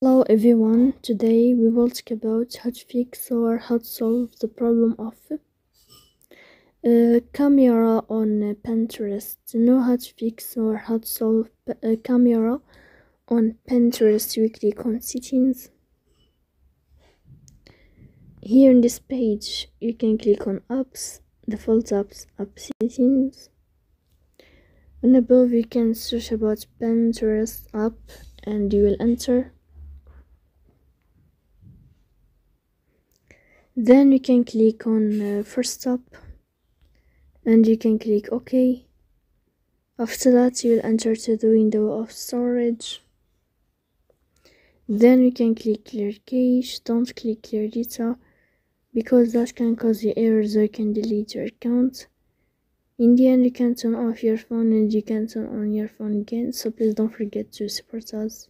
Hello everyone, today we will talk about how to fix or how to solve the problem of camera on Pinterest. To know how to fix or how to solve a camera on Pinterest, we click on settings. Here in this page you can click on apps, default apps, app settings, and above you can search about Pinterest app and you will enter. Then you can click on first app and you can click OK. After that you will enter to the window of storage. Then you can click clear cache. Don't click clear data because that can cause you errors or you can delete your account. In the end you can turn off your phone and you can turn on your phone again, so please don't forget to support us.